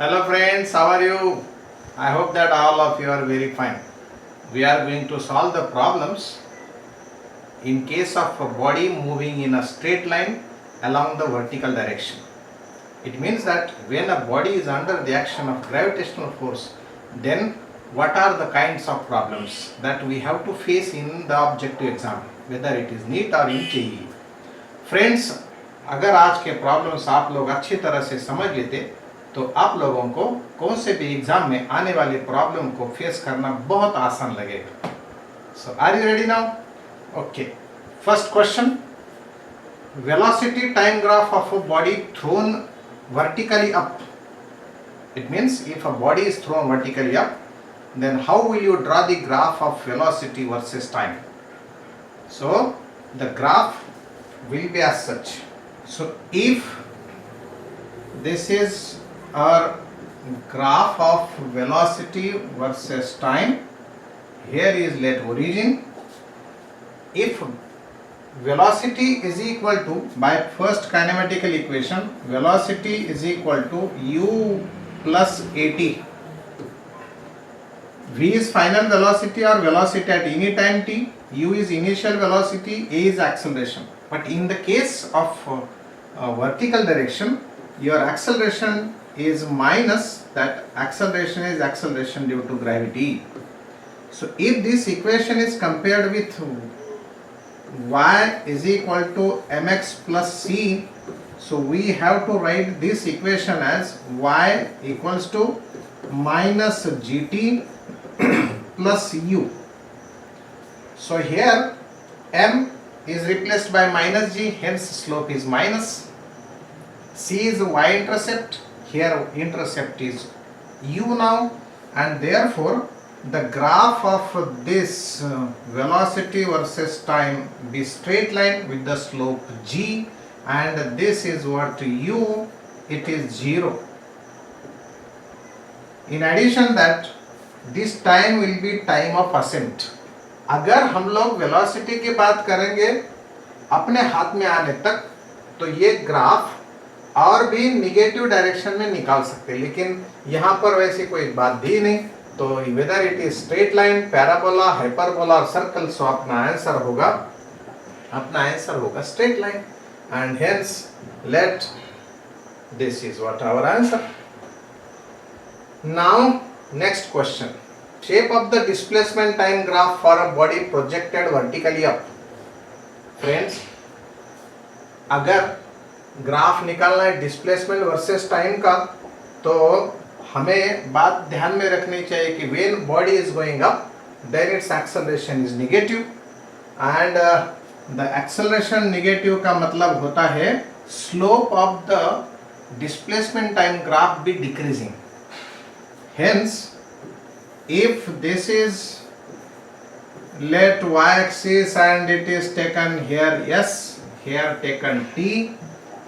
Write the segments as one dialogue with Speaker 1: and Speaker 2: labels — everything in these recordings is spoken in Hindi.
Speaker 1: Hello friends, how are you? I hope that all of you are very fine. We are going to solve the problems in case of a body moving in a straight line along the vertical direction. It means that when a body is under the action of gravitational force, then what are the kinds of problems that we have to face in the objective exam, whether it is NEET or in JEE. Friends, अगर आज के प्रॉब्लम्स आप लोग अच्छी तरह से समझ लेते तो आप लोगों को कौन से भी एग्जाम में आने वाले प्रॉब्लम को फेस करना बहुत आसान लगेगा. So are you ready now? Okay, first question. Velocity time graph of a body thrown vertically up. It means if a body is thrown vertically up, then how will you draw the graph of velocity versus time? So the graph will be as such. So if this is our graph of velocity versus time, here is let origin. If velocity is equal to, by first kinematical equation, velocity is equal to u plus at. V is final velocity or velocity at any time t, u is initial velocity, a is acceleration. But in the case of vertical direction, your acceleration is minus that acceleration is acceleration due to gravity. So if this equation is compared with y is equal to mx plus c, so we have to write this equation as y equals to minus gt plus u. So here m is replaced by minus g, hence slope is minus. C is y intercept, here intercept is u now, and therefore the graph of this velocity versus time be straight line with the slope g, and this is what u, it is 0. In addition that this time will be time of ascent. अगर हम लोग वेलोसिटी की बात करेंगे अपने हाथ में आने तक, तो ये ग्राफ और भी निगेटिव डायरेक्शन में निकाल सकते हैं, लेकिन यहाँ पर वैसी कोई बात दी नहीं. तो whether it is straight line, parabola, hyperbola और सर्कल, सो अपना आंसर होगा straight line, and hence let this is what our answer. Now next question. Shape of the displacement time graph for a body projected vertically up. Friends, अगर ग्राफ निकालना है डिस्प्लेसमेंट वर्सेस टाइम का, तो हमें बात ध्यान में रखनी चाहिए कि when body is going up, then its acceleration is negative, and the acceleration negative का मतलब होता है slope of the displacement time graph be decreasing. Hence if this is let y-axis and it is taken here s, here taken t,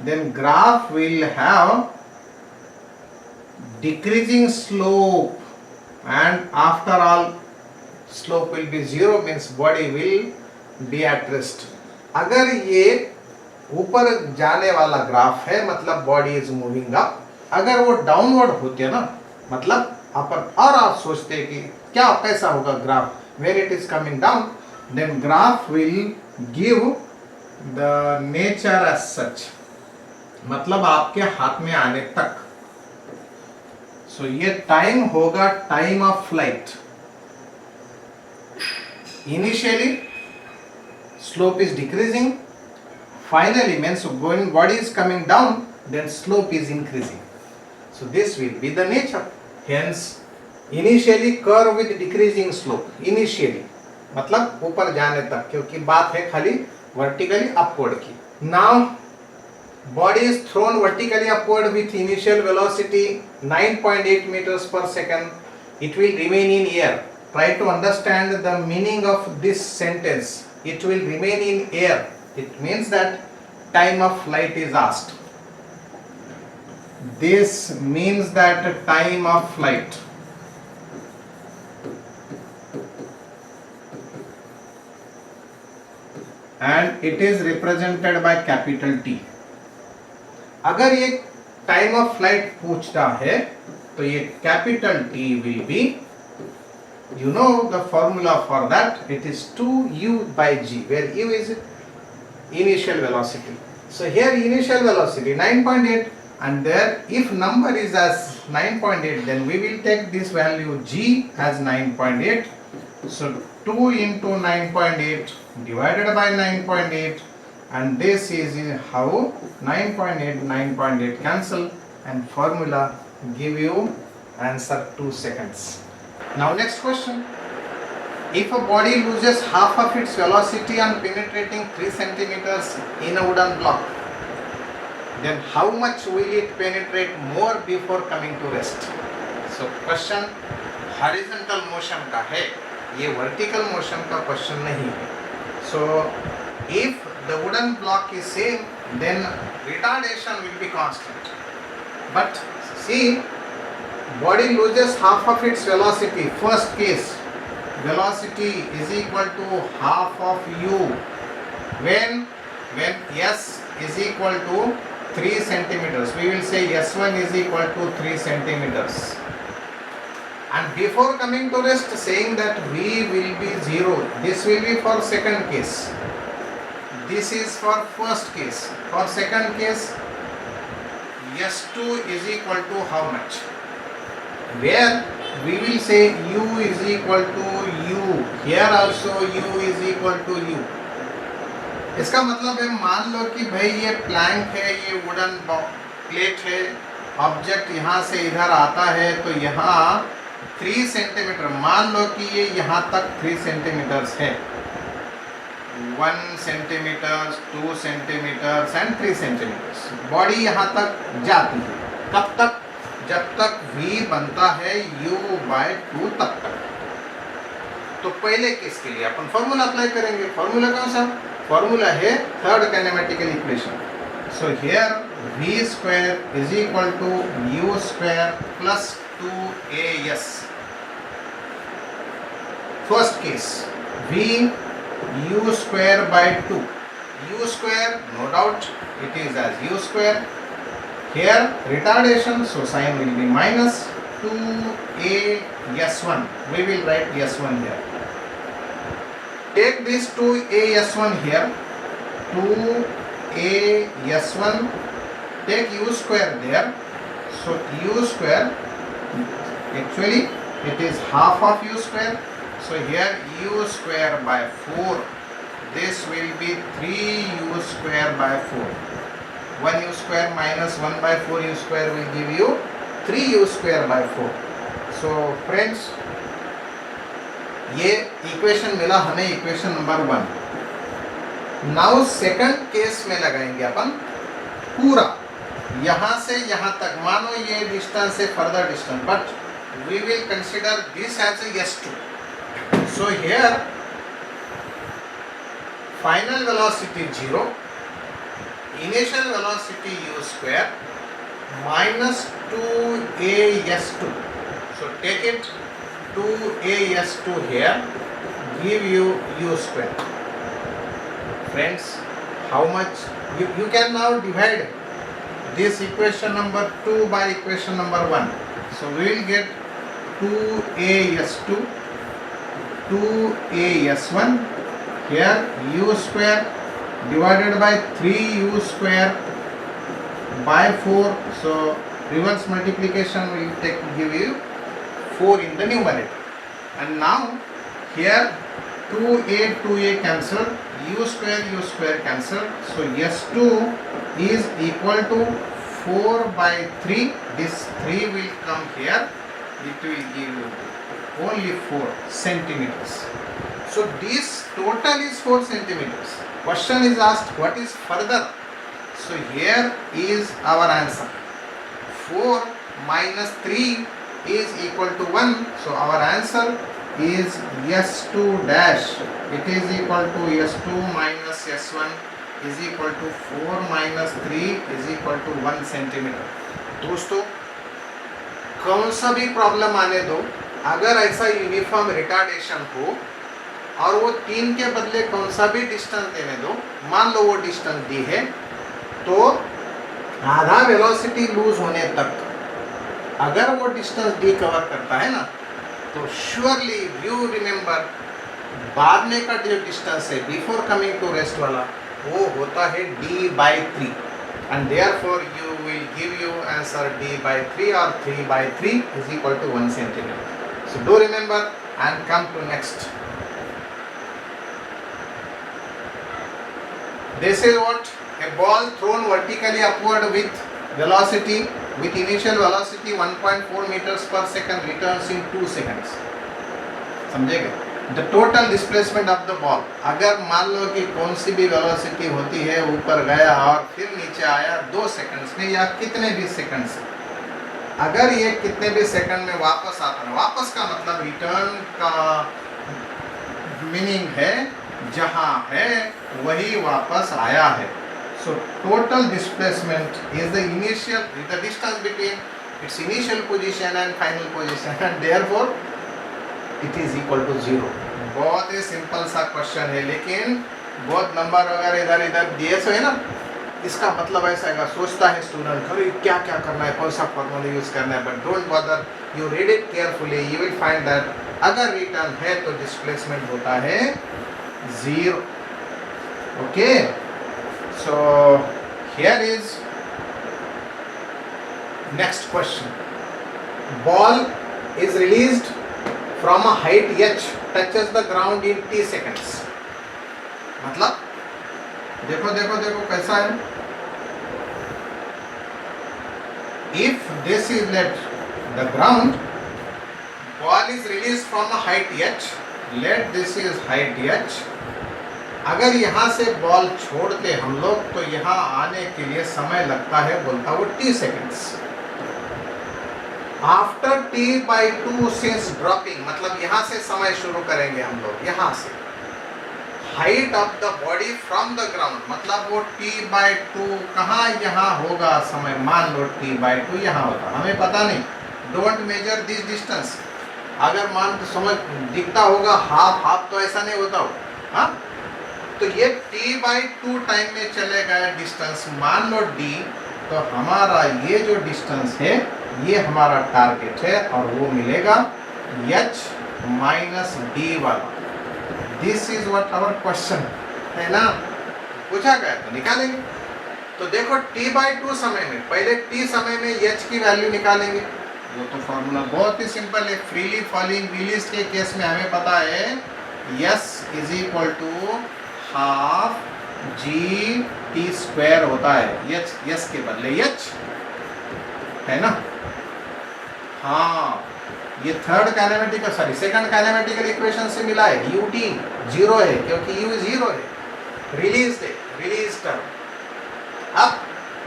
Speaker 1: then graph will have decreasing slope, and after all slope will be 0, means body will be at rest. अगर ये ऊपर जाने वाला ग्राफ है मतलब बॉडी इज मूविंग अप, अगर वो डाउनवर्ड होती है ना मतलब अपर, और आप सोचते हैं कि क्या कैसा होगा graph when it is coming down, then graph will give the nature as such, मतलब आपके हाथ में आने तक. सो ये टाइम होगा time of flight. Initially slope is decreasing, finally means when body is coming down, then slope is increasing. So this will be the nature. Hence initially curve with decreasing slope. Initially मतलब ऊपर जाने तक, क्योंकि बात है खाली vertically upward की. Now body is thrown vertically upward with initial velocity 9.8 meters per second. It will remain in air. Try to understand the meaning of this sentence. It will remain in air. It means that time of flight is asked. This means that time of flight. And it is represented by capital T. अगर ये टाइम ऑफ फ्लाइट पूछता है तो ये capital T will be, you know the formula for that, it is 2u by g, where u is initial velocity. So here initial velocity 9.8, and there if number is as 9.8, then we will take this value g as 9.8. So 2 into 9.8 divided by 9.8, and this is how 9.8 cancel, and formula give you answer 2 seconds. Now next question. If a body loses half of its velocity on penetrating 3 centimeters in a wooden block, then how much will it penetrate more before coming to rest? So question horizontal motion का है, ये vertical motion का question नहीं है. So if the wooden block is same, then retardation will be constant. But see, body loses half of its velocity. First case, velocity is equal to half of u when s is equal to 3 centimeters. We will say s1 is equal to 3 centimeters. And before coming to rest, saying that v will be 0. This will be for second case. This is for first case. For second case, s2 is equal to how much? Where we will say u is equal to u. Here also u is equal to u. इसका मतलब है, मान लो कि भाई ये प्लैंक है, ये वुडन प्लेट है, ऑब्जेक्ट यहाँ से इधर आता है, तो यहाँ 3 सेंटीमीटर, मान लो कि ये यहाँ तक 3 सेंटीमीटर्स है, 1 centimetre, 2 centimetre and 3 centimetres. Body यहाँ तक जाती है. कब तक? जब तक v बनता है u बाय 2 तक. तो पहले केस के लिए अपन फॉर्मूला अप्लाई करेंगे. फॉर्मूला कौन सा? फॉर्मूला है third kinematical equation. So here v square is equal to u square plus 2as. First case v u square by 2. u square, no doubt it is as u square. Here retardation, so sign will be minus 2a(s1). We will write s1 here. Take this 2a(s1) here. 2a(s1). Take u square there. So u square, actually it is half of u square. So here u square by 4. This will be 3u square by 4. 1 u square minus 1 by 4 u square will give you 3 u square by 4. So friends, ये इक्वेशन मिला हमें, equation number 1. Now second case में लगाएंगे अपन पूरा यहाँ से यहाँ तक. मानो ये डिस्टेंस है further distance, but we will consider this as a s2. So here final velocity 0, initial velocity u square minus 2a(s2). So take it 2a(s2) here, give you u square. Friends, how much? You can now divide this equation number 2 by equation number 1. So we will get 2a(s2), 2a(s1). Here u square divided by 3u square by 4. So reverse multiplication will give you 4 in the numerator. And now here 2a cancel, u square cancel. So s2 is equal to 4 by 3. This 3 will come here. It will give you only 4 centimeters. So this total is 4 centimeters. Question is asked, what is further? So here is our answer. 4 minus 3 is equal to 1. So our answer is s2 dash. It is equal to s2 minus s1 is equal to 4 minus 3 is equal to 1 centimeter. दोस्तों, कौन सा भी प्रॉब्लम आने दो, अगर ऐसा यूनिफॉर्म रिटार्डेशन हो और वो 3 के बदले कौन सा भी डिस्टेंस देने दो, मान लो वो डिस्टेंस दी है, तो आधा वेलोसिटी लूज होने तक अगर वो डिस्टेंस डी कवर करता है ना, तो श्योरली यू रिमेंबर बाद में का जो डिस्टेंस है बिफोर कमिंग टू रेस्ट वाला, वो होता है d/3 and therefore you will give you answer d/3 और 3/3 is equal to 1 centimetre. So do remember and come to next. This is what a ball thrown vertically upward with velocity, with initial velocity 1.4 meters per second returns in 2 seconds. समझेगा? The total displacement of the ball. अगर मान लो कि कौन सी भी वेलोसिटी होती है, ऊपर गया और फिर नीचे आया 2 सेकंड्स में या कितने भी सेकंड्स, अगर ये कितने भी सेकंड में वापस आता है, वापस का मतलब रिटर्न का मीनिंग है जहाँ है वही वापस आया है. So total displacement is the initial, the distance between its initial position and final position and therefore it is equal to 0. बहुत ही सिंपल सा क्वेश्चन है, लेकिन बहुत नंबर वगैरह इधर इधर दिए सो है ना, इसका मतलब ऐसा है, सोचता है स्टूडेंट अरे क्या क्या करना है, कौन सा फॉर्मूला यूज करना है, but don't bother, you read it carefully, you will find that अगर रिटर्न है तो डिस्प्लेसमेंट होता है 0. Okay, so here is next question. Ball is released from a height h, touches the ground in t seconds. मतलब देखो देखो देखो कैसा है. If this is let the ground, ball is released from a height h, let this is height h. अगर यहाँ से बॉल छोड़ते हम लोग तो यहाँ आने के लिए समय लगता है, बोलता वो t seconds. After t/2 since dropping, मतलब यहाँ से समय शुरू करेंगे हम लोग, यहाँ से height of the body from the ground, मतलब वो t/2 कहाँ यहाँ होगा समय, मान लो t/2 यहाँ होगा, हमें पता नहीं, डोंट मेजर दिस डिस्टेंस. अगर मान तो समझ दिखता होगा हाफ हाफ, तो ऐसा नहीं होता हो. हाँ, तो ये t/2 टाइम में चले गए डिस्टेंस, मान लो d, तो हमारा ये जो डिस्टेंस है ये हमारा टारगेट है और वो मिलेगा h माइनस d वाला. This is what our question है ना, पूछा गया तो निकालेंगे. तो देखो t/2 समय में, पहले t समय में h की वैल्यू निकालेंगे. वो तो फॉर्मूला बहुत ही सिंपल है. फ्रीली फॉलिंग व्हील्स के केस में हमें पता है s is equal to half g/t² होता है. यच के बदले h है ना. हाँ, ये सेकंड काइनेमेटिकल इक्वेशन से मिला है. ut 0 है क्योंकि u 0 है, रिलीज टर्म. अब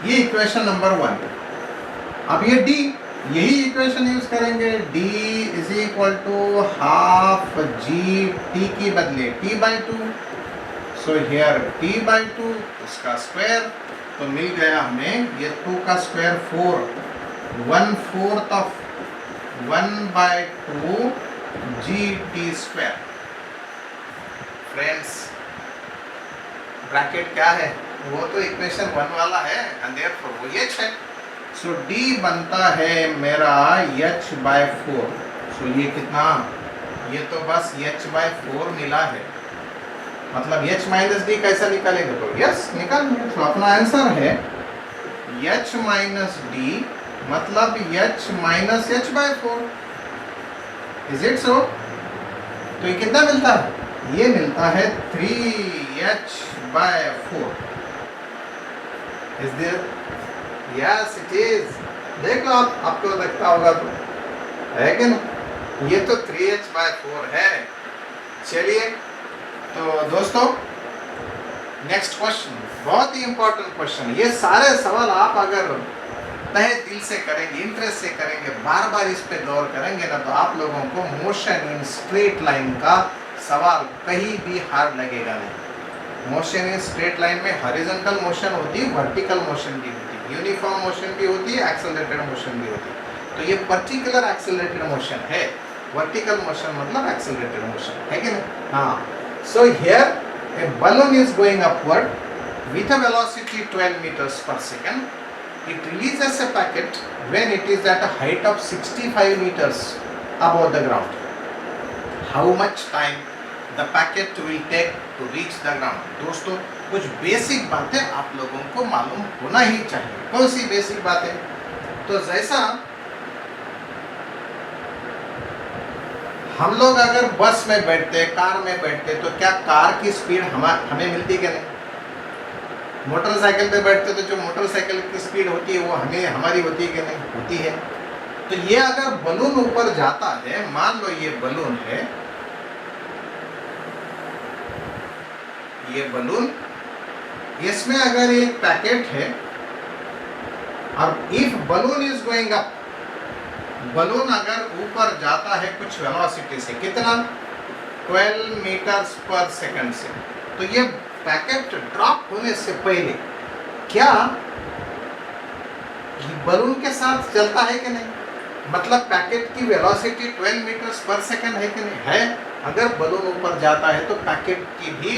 Speaker 1: ये इक्वेशन नंबर 1. अब ये d, यही इक्वेशन यूज करेंगे. d is equal to half g t की बदले t/2. सो हियर t/2 उसका स्क्वायर, तो मिल गया हमें ये 2 का square 4, 1/4 of 1/2 gt². Friends, bracket क्या है, वो तो इक्वेशन 1 वाला है एंड देयरफॉर वो h है. सो d बनता है मेरा h/4. सो ये कितना, ये तो बस h/4 मिला है, मतलब h माइनस डी कैसा निकालेंगे, तो यस निकालेंगे. तो अपना आंसर है h माइनस डी, मतलब h minus h/4. Is it so? तो ये कितना मिलता है, ये मिलता है 3h/4. Is there? Yes it is. देख लो आप, आपको लगता होगा तो है कि ना, ये तो 3h/4 है. चलिए, तो दोस्तों नेक्स्ट क्वेश्चन बहुत ही इंपॉर्टेंट क्वेश्चन. ये सारे सवाल आप अगर तहे दिल से करेंगे, इंटरेस्ट से करेंगे, बार बार इस पे गौर करेंगे ना, तो आप लोगों को मोशन इन स्ट्रेट लाइन का सवाल कहीं भी हार्ड लगेगा नहीं. मोशन इन स्ट्रेट लाइन में हॉरिजॉन्टल मोशन होती है, वर्टिकल मोशन भी होती है, यूनिफॉर्म मोशन भी होती है, एक्सेलरेटेड मोशन भी होती है. तो ये पर्टिकुलर एक्सेलरेटेड मोशन है. वर्टिकल मोशन मतलब एक्सेलरेटेड मोशन है कि नहीं. हाँ. So here a balloon is going upward with a velocity 12 meters per second it releases a packet when it is at a height of 65 meters above the ground. How much time the packet will take to reach the ground? दोस्तों कुछ बेसिक बातें आप लोगों को मालूम होना ही चाहिए। कौन सी बेसिक बातें? तो जैसा हम लोग अगर बस में बैठते, कार में बैठते, तो क्या कार की स्पीड हमें मिलती कि नहीं? मोटरसाइकिल पे बैठते तो जो मोटरसाइकिल की स्पीड होती है वो हमारी होती है कि नहीं? होती है। तो ये अगर बलून ऊपर जाता है, मान लो ये बलून है, ये बलून, इसमें अगर एक पैकेट है और if balloon is going up, balloon अगर ऊपर जाता है कुछ वेलोसिटी से, कितना? 12 मीटर्स पर सेकंड से, तो ये पैकेट ड्रॉप होने से पहले क्या बलून के साथ चलता है कि नहीं? मतलब पैकेट की वेलोसिटी 12 मीटर्स पर सेकंड है कि नहीं? है। अगर बलून ऊपर जाता है तो पैकेट की भी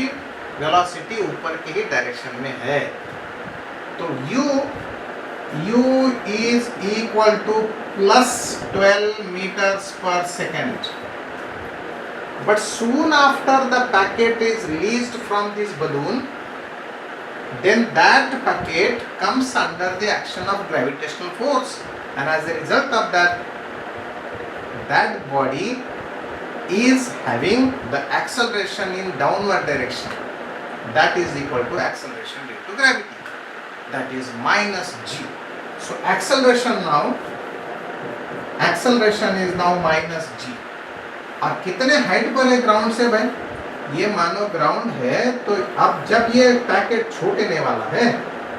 Speaker 1: वेलोसिटी ऊपर की ही डायरेक्शन में है। तो u is equal to plus 12 meters per second. But soon after the packet is released from this balloon, then that packet comes under the action of gravitational force, and as a result of that, that body is having the acceleration in downward direction. That is equal to acceleration due to gravity. That is minus g. So acceleration is now minus g. और कितने हाइट पर है ग्राउंड से भाई? ये मानो ग्राउंड है, तो अब जब ये पैकेट छोड़ने वाला है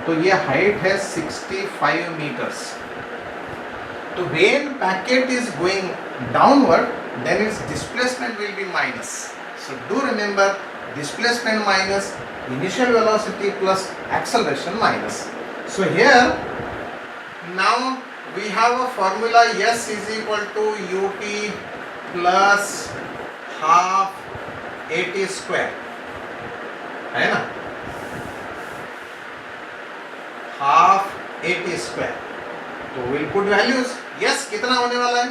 Speaker 1: तो ये हाइट है 65 मीटर्स। तो when packet is going downward, then its displacement will be minus. So do remember, displacement minus initial velocity plus acceleration minus. So here now we have a formula, s is equal to ut plus half at square, है ना? half at square. तो we'll put values. yes कितना होने वाला है?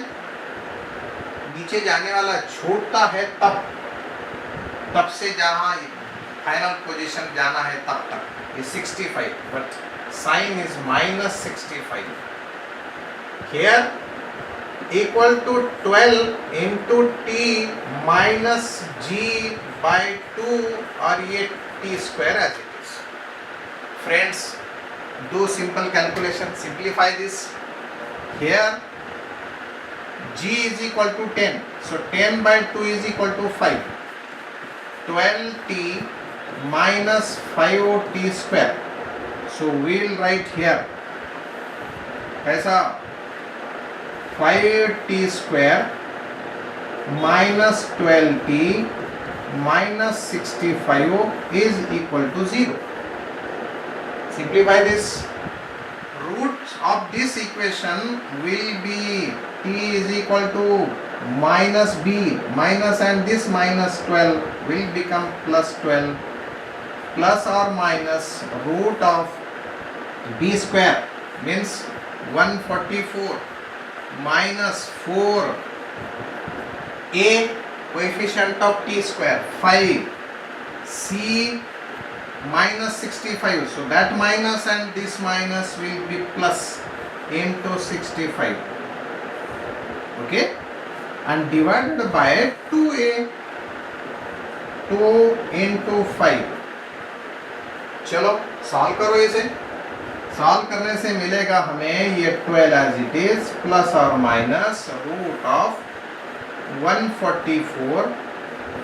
Speaker 1: नीचे जाने वाला छोड़ता है तब से जहाँ फाइनल पोजीशन जाना है तब तक ये 65, but sign is minus 65. Here equal to 12 into t minus g by 2, और ये t square as it is. Friends, do simple calculation, simplify this. Here g is equal to 10, so 10 by 2 is equal to 5. 12t minus 5t square. So we will write here ऐसा 5t square minus 12t minus 65 is equal to 0. Simplify this. Roots of this equation will be t is equal to minus b, minus and this minus 12 will become plus 12, plus or minus root of b square means 144 minus 4 a coefficient of t square 5 c minus 65, so that minus and this minus will be plus into 65, okay, and divided by 2a, 2 into 5. चलो सॉल्व करो इसे। सॉल्व करने से मिलेगा हमें ये 12 एज इट इज प्लस और माइनस रूट ऑफ 144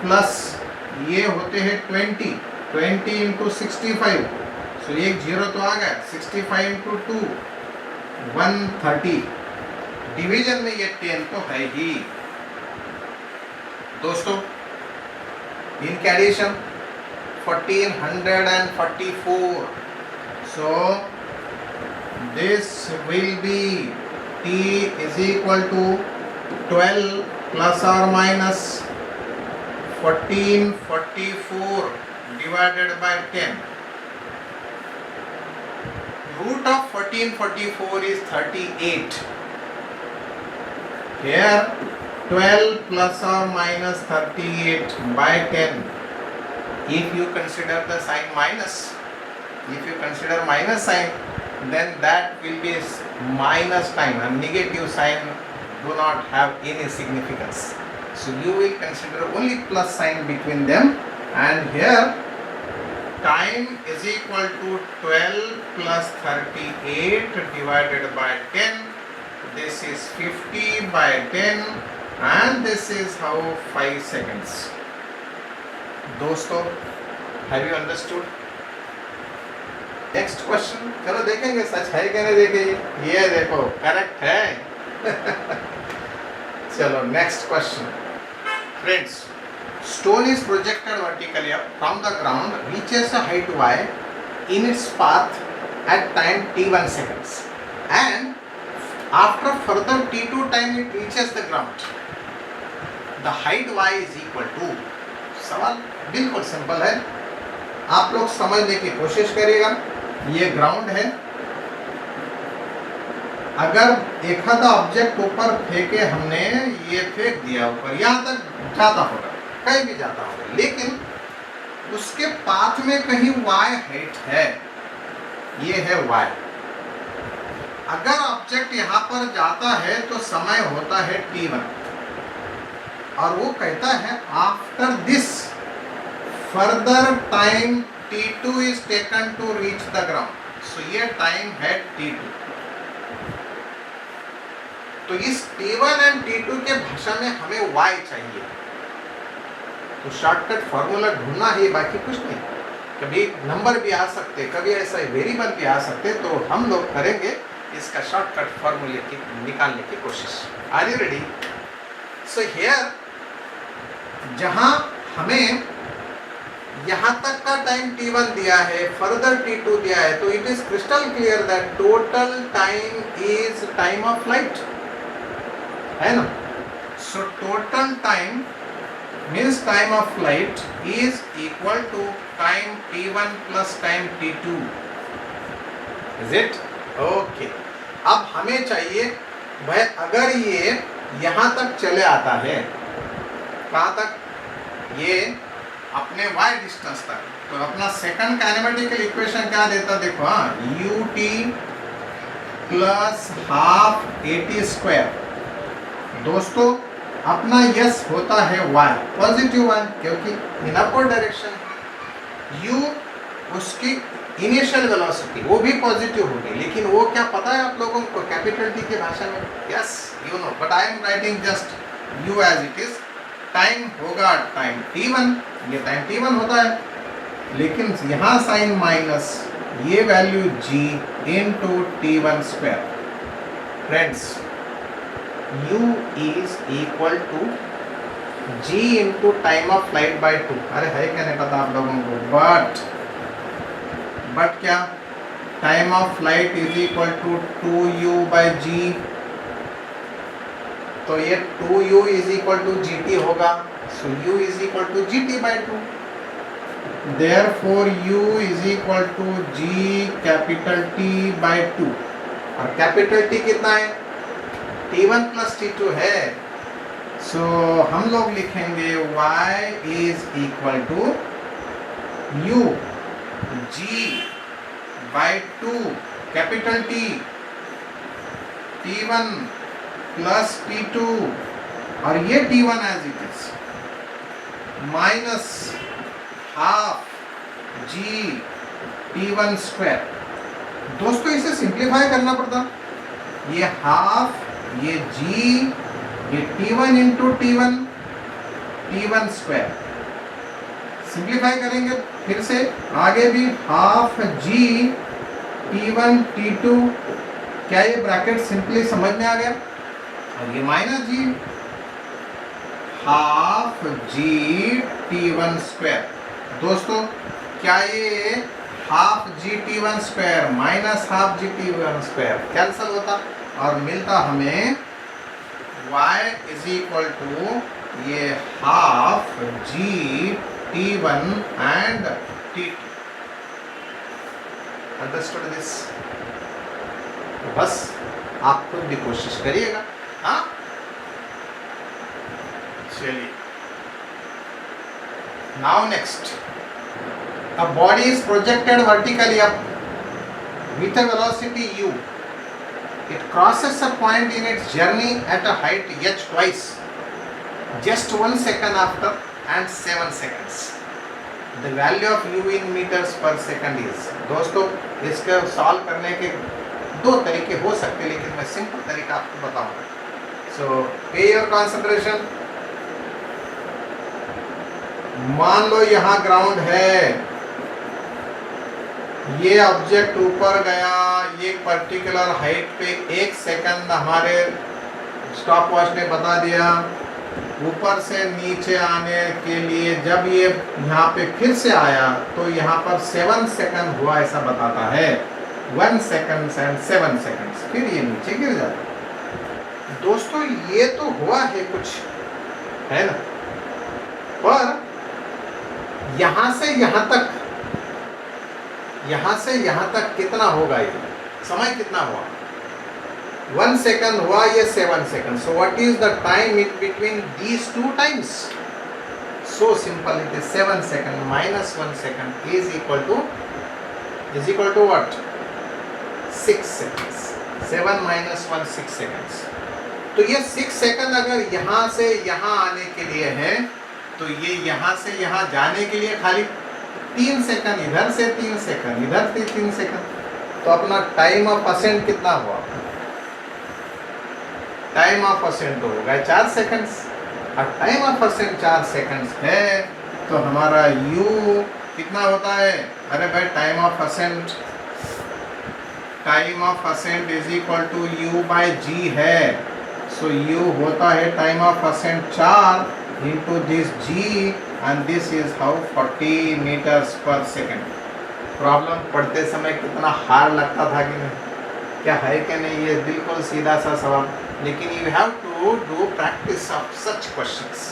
Speaker 1: प्लस ये होते हैं 20 इंटू 65, सो एक जीरो तो आ गया, 65 इंटू 2 130, डिवीजन में ये 10 तो है ही दोस्तों। इनके addition 1444, so this will be t is equal to 12 plus or minus 1444 divided by 10 root of 1444 is 38. Here 12 plus or minus 38 by 10. If you consider the sign minus, if you consider minus sign, then that will be minus sign, and negative sign do not have any significance. So you will consider only plus sign between them, and here time is equal to 12 plus 38 divided by 10. This is 50 by 10, and this is how 5 seconds. दोस्तों, have you understood? Next question. चलो देखेंगे सच है कि नहीं देखेंगे. ये देखो करेक्ट है. चलो next question. Friends, stone is projected vertically up from the ground, reaches a height y in its path at time t1 seconds, and after further t2 time it reaches the ground. The height y is equal to. सवाल बिल्कुल सिंपल है, आप लोग समझने की कोशिश करिएगा. ये ग्राउंड है. अगर एक आधा ऑब्जेक्ट ऊपर फेंके हमने, ये फेंक दिया ऊपर, यहाँ तक जाता होगा, कहीं भी जाता होगा, लेकिन उसके पाथ में कहीं y हाइट है, ये है y. अगर ऑब्जेक्ट यहाँ पर जाता है तो समय होता है t1, और वो कहता है after this further time t2 is taken to reach the ground. So ये टाइम है t2. तो इस t1 एंड t2 के भाषा में हमें y चाहिए. तो शॉर्टकट फॉर्मूला ढूंढना है, बाकी कुछ नहीं. कभी नंबर भी आ सकते, कभी ऐसा वेरिएबल भी आ सकते, तो हम लोग करेंगे इसका शॉर्टकट फॉर्मूले की निकालने की कोशिश. Are you ready? So here जहां हमें यहां तक का टाइम t1 दिया है, फर्दर t2 दिया है, तो it is crystal clear that total time is time of light, है ना. So total time means time of light is equal to time t1 plus time t2. Is it? Okay. अब हमें चाहिए भाई, अगर ये यहाँ तक चले आता है, कहाँ तक? ये अपने y डिस्टेंस तक, तो अपना सेकंड काइनेमेटिकल इक्वेशन क्या देता देखो. ut plus half at². दोस्तों अपना यस होता है y, पॉजिटिव y, क्योंकि इन अपवर्ड डायरेक्शन. u उसकी इनिशियल वेलोसिटी वो भी पॉजिटिव होगी, लेकिन वो क्या पता है आप लोगों को कैपिटल टी की भाषा में? Yes you know, but I am writing just u as it is. Time होगा टाइम t1, ये टाइम t1 होता है, लेकिन यहाँ साइन माइनस, ये value g into t1². Friends, u is equal to g into time of flight by 2. अरे है क्या नहीं पता आप लोगों को, बट क्या, time of flight is equal to 2u by g. तो ये 2u is equal to gt होगा. सो u is equal to gt by 2. Therefore u is equal to g capital T by 2. और कैपिटल T कितना है? t1 प्लस t2 है. सो हम लोग लिखेंगे y is equal to u g by 2 capital T t1 plus t2, और ये t1 as it is, minus half g t1². दोस्तों इसे सिंप्लीफाई करना पड़ता. ये हाफ, ये g, ये t1 into t1, t1². Simplify करेंगे फिर से आगे भी, हाफ g t1 t2. क्या ये ब्रैकेट सिंपली समझ में आ गया? और ये minus g, half g t1². दोस्तों क्या ये half g t1² minus half g t1² cancel होता, और मिलता हमें y इज इक्वल टू ये half g t1 and t2. Understood this? तो बस आप खुद भी कोशिश करिएगा। हाँ, चलिए। Now next, a body is projected vertically up with a velocity u. It crosses a point in its journey at a height h twice, just 1 second after and 7 seconds. The value of u in meters per second is. दोस्तों, इसका सॉल्व करने के दो तरीके हो सकते हैं, लेकिन मैं सिंपल तरीका आपको बताऊंगा। So pay your concentration. मान लो यहाँ ग्राउंड है, ये ऑब्जेक्ट ऊपर गया, ये पर्टिकुलर हाइट पे 1 सेकंड हमारे स्टॉप वॉच ने बता दिया। ऊपर से नीचे आने के लिए जब ये यहाँ पे फिर से आया तो यहाँ पर 7 सेकंड हुआ ऐसा बताता है, 1 सेकंड एंड 7 सेकंड्स, फिर ये नीचे गिर जाता है। दोस्तों, ये तो हुआ है कुछ, है ना, पर यहाँ से यहाँ तक कितना होगा, ये समय कितना हुआ? 1 सेकंड हुआ, ये 7 second. So what is the time in between these two times? So simple, it is 7 second minus 1 second is equal to what? 6 seconds. 7 minus 1 6 seconds. तो ये 6 सेकंड अगर यहाँ से यहाँ आने के लिए है, तो ये यहाँ से यहाँ जाने के लिए खाली 3 सेकंड, इधर से 3 सेकंड, इधर से 3 सेकंड। तो अपना टाइम ऑफ असेंट कितना हुआ? टाइम ऑफ असेंट तो होगा 4 सेकंड्स, और टाइम ऑफ असेंट 4 सेकंड्स है, तो हमारा u कितना होता है? अरे भाई, time of ascent is equal to u by g है। सो u होता है time of ascent 4 into this g, and this is how 40 meters per second. Problem पढ़ते समय कितना हार्ड लगता था कि नहीं? क्या है कि नहीं? ये बिल्कुल सीधा सा सवाल, लेकिन you have to do practice of such questions.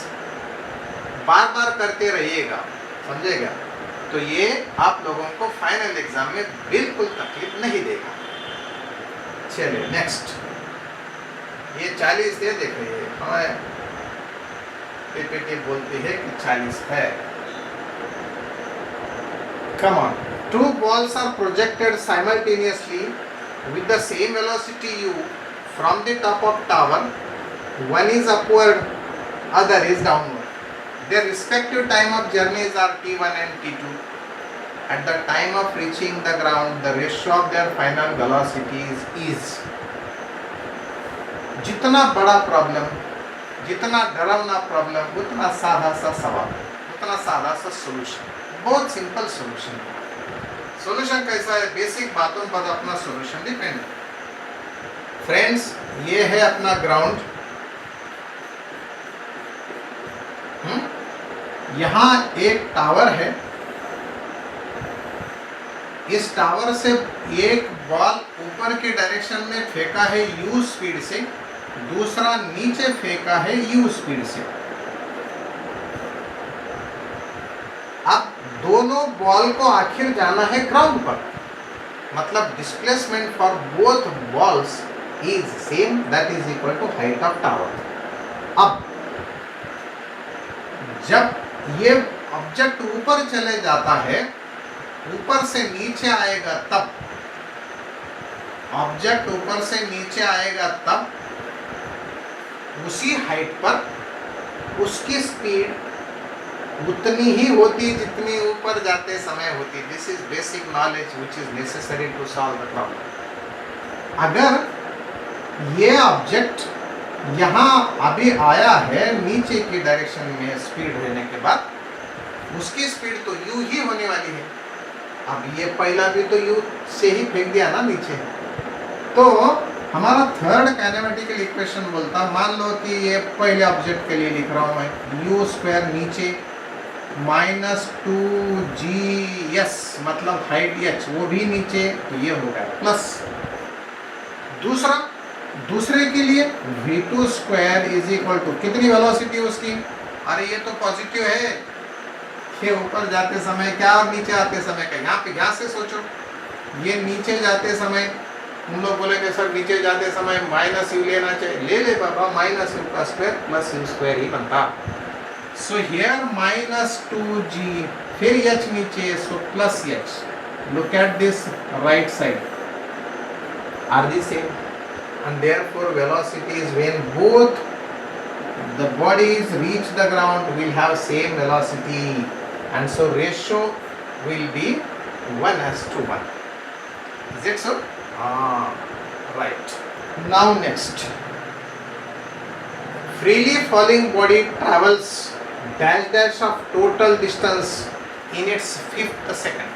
Speaker 1: बार बार करते रहिएगा, समझेगा? तो ये आप लोगों को फाइनल एग्जाम में बिल्कुल तकलीफ नहीं देगा। चलिए नेक्स्ट, ये 40 दे देखिए, हाँ पीपीटी बोलती है कि 40 है। Come on, 2 balls are projected simultaneously with the same velocity u from the top of tower. One is upward, other is downward. Their respective time of journeys are t1 and t2. At the time of reaching the ground, the ratio of their final velocities is. जितना बड़ा प्रॉब्लम, जितना डरावना प्रॉब्लम, उतना सादा सा सवाल, उतना सादा सा सोल्यूशन। बहुत सिंपल सोल्यूशन है। सोल्यूशन कैसा है? बेसिक बातों पर अपना सोल्यूशन डिपेंड है। फ्रेंड्स, ये है अपना ग्राउंड, यहाँ एक टावर है, इस टावर से एक बॉल ऊपर के डायरेक्शन में फेंका है u स्पीड से, दूसरा नीचे फेंका है u स्पीड से। अब दोनों बॉल को आखिर जाना है ग्राउंड पर, मतलब displacement for both balls is same, that is equal to height of tower. अब जब ये ऑब्जेक्ट ऊपर चले जाता है, ऊपर से नीचे आएगा तब, ऑब्जेक्ट ऊपर से नीचे आएगा तब उसी हाइट पर उसकी स्पीड उतनी ही होती जितनी ऊपर जाते समय होती। This is basic knowledge which is necessary to solve the problem. अगर ये ऑब्जेक्ट यहाँ अभी आया है नीचे की डायरेक्शन में स्पीड रहने के बाद, उसकी स्पीड तो u ही होने वाली है। अब ये पहला भी तो u से ही फेंक दिया ना नीचे, तो हमारा थर्ड काइनेमेटिकल इक्वेशन बोलता, मान लो कि ये पहले ऑब्जेक्ट के लिए लिख रहा हूँ मैं, u स्क्वायर नीचे माइनस 2gs, मतलब हाइट h वो भी नीचे, तो ये हो गया प्लस। दूसरे के लिए v2 square is equal to कितनी वेलोसिटी उसकी? अरे ये तो पॉजिटिव है, ये ऊपर जाते समय क्या और नीचे आते समय क्या? यहाँ से सोचो, ये नीचे जाते समय तुम लोग बोलेंगे सर नीचे जाते समय माइनस यू लेना चाहिए, ले ले बाबा, माइनस यू का स्क्वायर प्लस यू स्क्वायर ही बनता। सो हियर माइनस 2g, फिर h नीचे, so plus h। Look at this right side, are the same, and therefore velocity is when both the bodies reach the ground will have same velocity, and so ratio will be 1:1. Is it so? Right. Now next, freely falling body travels dash dash of total distance in its fifth second.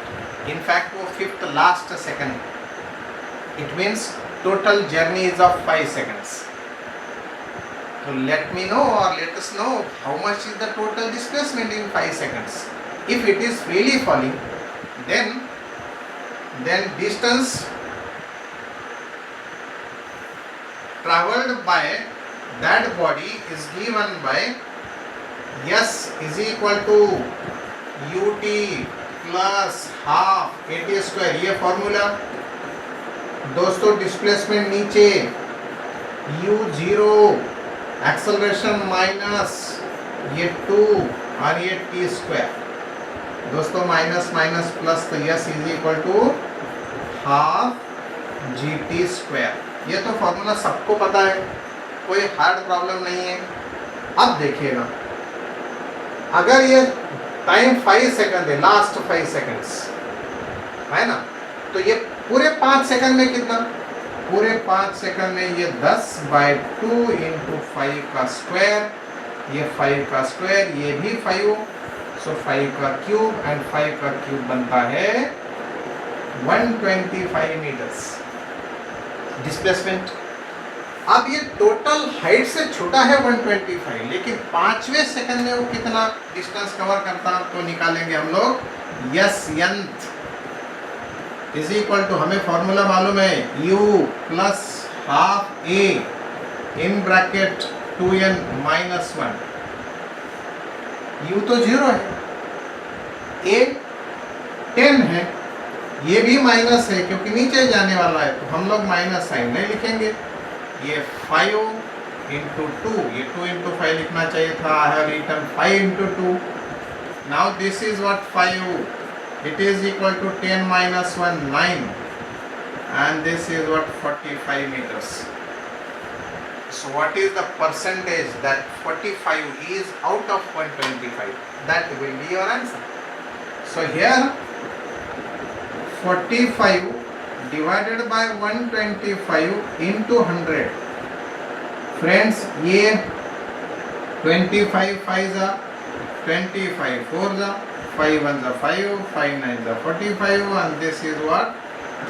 Speaker 1: In fact वो fifth last second. It means total journey is of 5 seconds. So let me know or let us know how much is the total displacement in 5 seconds. If it is freely falling, then distance traveled by that body is given by S is equal to ut plus half at square. ये फॉर्मूला दोस्तों, डिस्प्लेसमेंट नीचे u0, एक्सेलरेशन माइनस ये 2 और ये t स्क्वायर। दोस्तों माइनस माइनस प्लस, तो s is equal to half gt square. ये तो फॉर्मूला सबको पता है, कोई हार्ड प्रॉब्लम नहीं है। अब देखिएगा, अगर ये टाइम 5 सेकंड है, लास्ट 5 सेकंड्स है ना, तो ये पूरे 5 सेकंड में कितना, पूरे 5 सेकंड में ये 10/2 इंटू 5 का स्क्वायर, ये 5 का स्क्वायर, ये भी 5, सो 5 का क्यूब, एंड 5 का क्यूब बनता है 125 मीटर्स डिस्प्लेसमेंट। अब ये टोटल हाइट से छोटा है 125, लेकिन 5वें सेकंड में वो कितना डिस्टेंस कवर करता, तो निकालेंगे हम लोग s nth is equal to, हमें फॉर्मूला मालूम है, u plus half a in bracket 2n minus 1। u तो 0 है, a 10 है, ये भी माइनस है क्योंकि नीचे जाने वाला है, तो हम लोग माइनस साइन नहीं लिखेंगे। ये 5 इंटू 2, ये 2 इंटू 5 लिखना चाहिए था, I have written 5 into 2। Now this is what 5, it is equal to 10 minus 1, 9, and this is what 45 meters. So what is the percentage that 45 is out of 125? That will be your answer. So here 45 divided by 125 into 100. Friends, ये 25 5 जा 25 4 जा 5 1 जा 5, 5 9 जा 45, and this is what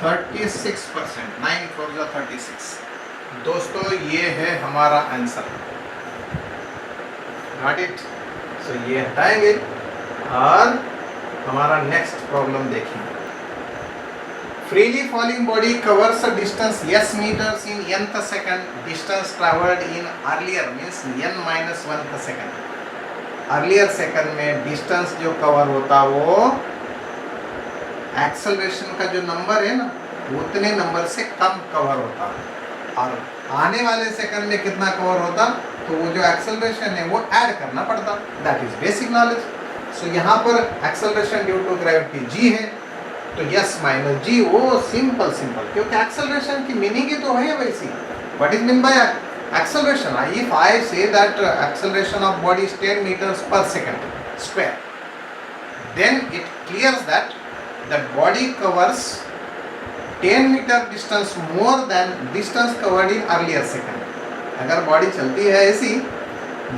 Speaker 1: 36%, 9 4 जा 36। दोस्तों ये है हमारा आंसर, गॉट इट। सो ये हटाएंगे और हमारा नेक्स्ट प्रॉब्लम देखेंगे। Freely falling body covers a distance s meters in nth second. Distance traveled in earlier means n minus 1th second. Earlier second में distance जो cover होता वो acceleration का जो number है ना, उतने number से कम cover होता, और आने वाले second में कितना cover होता, तो वो जो acceleration है वो add करना पड़ता। That is basic knowledge. So यहाँ पर acceleration due to gravity g है, तो यस माइनस जी, वो सिंपल क्योंकि एक्सेलरेशन की मीनिंग ही तो है वैसी। What is mean by acceleration? If I say that acceleration of body is 10 meters per second square, then it clears that the body covers 10 meter distance more than distance covered in earlier second. अगर बॉडी चलती है ऐसी,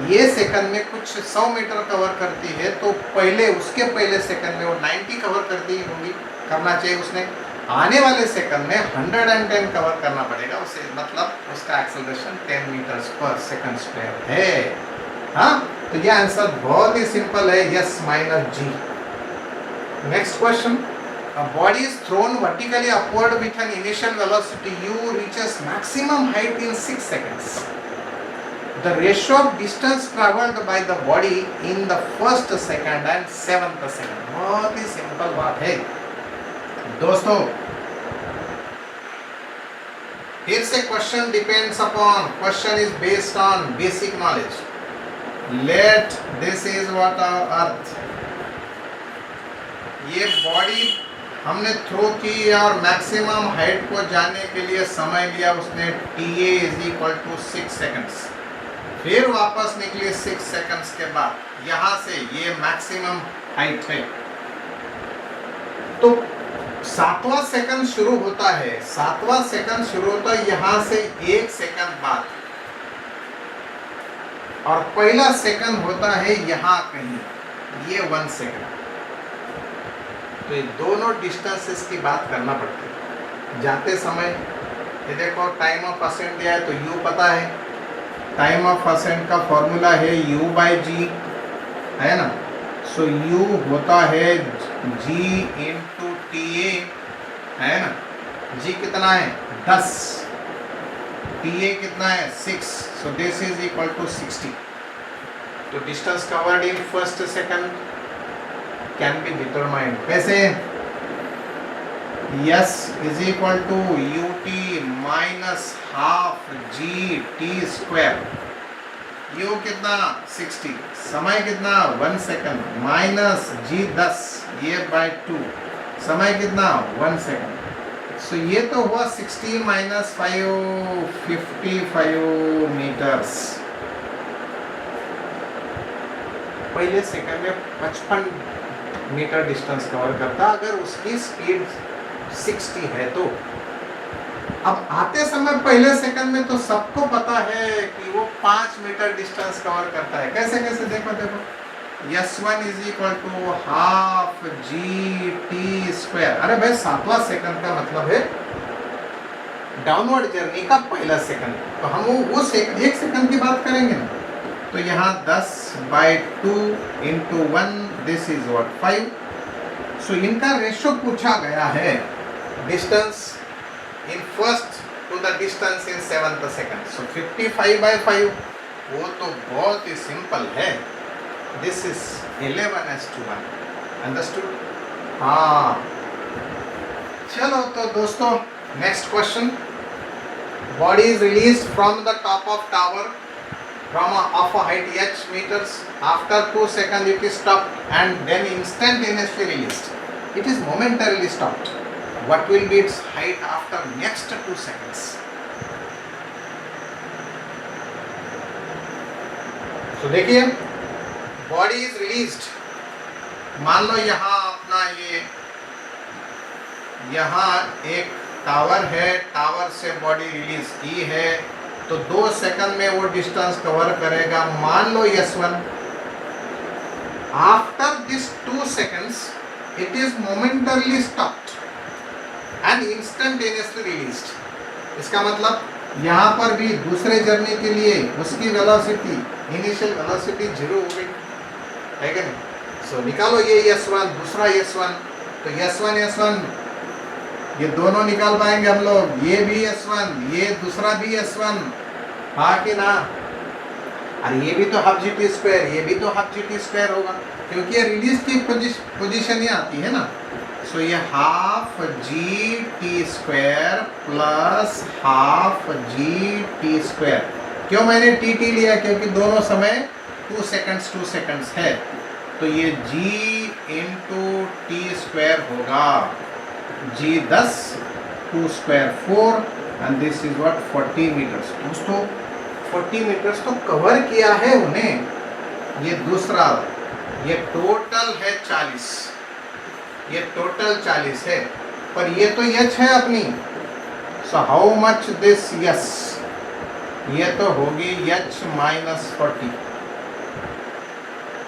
Speaker 1: ये सेकंड में कुछ 100 मीटर कवर करती है, तो उसके पहले सेकंड में वो 90 कवर करती होगी, करना चाहिए उसने। आने वाले सेकंड में 110 कवर करना पड़ेगा उसे, मतलब उसका acceleration 10 meters per second square है। हाँ, तो ये आंसर बहुत ही सिंपल है, yes minus g. Next question, a body is thrown vertically upward with an initial velocity u reaches maximum height in 6 seconds. The ratio of distance traveled by the body in the first second and 7th second. बहुत ही सिंपल बात है दोस्तों। Here say question depends upon, question is based on basic knowledge. Let this is what our earth, ये बॉडी हमने थ्रो की और मैक्सिमम हाइट को जानने के लिए समय लिया उसने TA is equal to 6 seconds, फिर वापस निकली 6 सेकंड्स के बाद यहाँ से ये मैक्सिमम हाइट है। तो 7वां सेकंड शुरू होता है, 7वां सेकंड शुरू होता है यहाँ से 1 सेकंड बाद, और पहला सेकंड होता है यहाँ कहीं, ये 1 सेकंड। तो ये दोनों डिस्टेंसेस की बात करना पड़ती है जाते समय। ये देखो टाइम ऑफ असेंट दिया है तो u पता है, टाइम ऑफ असेंट का फॉर्मूला है u/g, है ना। सो u होता है g इंटू TA, है ना। g कितना है 10, TA कितना है 6, so this is equal to 60। तो distance covered in first second can be determined कैसे, s is equal to ut minus half GT²। u कितना 60, समय कितना 1 सेकंड, माइनस g 10 ये बाय 2, समय कितना 1 सेकंड। सो ये तो हुआ 60 माइनस 5 55 मीटर्स। पहले सेकंड में 55 मीटर डिस्टेंस कवर करता अगर उसकी स्पीड 60 है तो। अब आते समय पहले सेकंड में तो सबको पता है कि वो 5 मीटर डिस्टेंस कवर करता है। कैसे कैसे देखो s1 is equal to half GT²। अरे भाई 7वां सेकंड का मतलब है डाउनवर्ड जर्नी का पहला सेकंड, तो हम वो 1 सेकंड की बात करेंगे ना। तो यहाँ 10/2 into 1 this is what 5। So इनका रेशो पूछा गया है, distance in first to the distance in 7th second. So 55/5, वो तो बहुत ही सिंपल है, दिस इज 11:1। अंडरस्टूड? हाँ चलो तो दोस्तों next question. Body is release from the top of tower from of a height h meters. After 2 seconds it is stopped and then instantaneously released. It is momentarily stopped. What will be its height after next 2 seconds? So देखिए, body is released. मान लो यहाँ अपना ये यहाँ एक टावर है, टावर से बॉडी रिलीज की है तो 2 सेकंड में वो डिस्टेंस कवर करेगा। मान लो s1, after this 2 seconds it is momentarily stopped and instantaneously released. इसका मतलब यहाँ पर भी दूसरे जर्नी के लिए उसकी वेलोसिटी, इनिशियल वेलोसिटी 0 हो गई है क्या नहीं। सो निकालो ये s1, दूसरा s1, तो s1 ये दोनों निकाल पाएंगे हम लोग, ये भी s1, ये दूसरा भी s1, हाँ कि ना। अरे ये भी तो हाफ GT², ये भी तो हाफ GT² होगा क्योंकि ये रिलीज की पोजीशन ही आती है ना। सो ये half GT² plus half GT²। क्यों मैंने TT लिया, क्योंकि दोनों समय 2 सेकंड्स है, तो ये G इंटू T² होगा, G 10, 2 square 4 and this is what 40 metres. दोस्तों 40 मीटर्स तो कवर किया है उन्हें। ये दूसरा, ये टोटल है 40, ये टोटल 40 है, पर ये तो h है अपनी। So how much this yes, ये तो होगी h minus 40।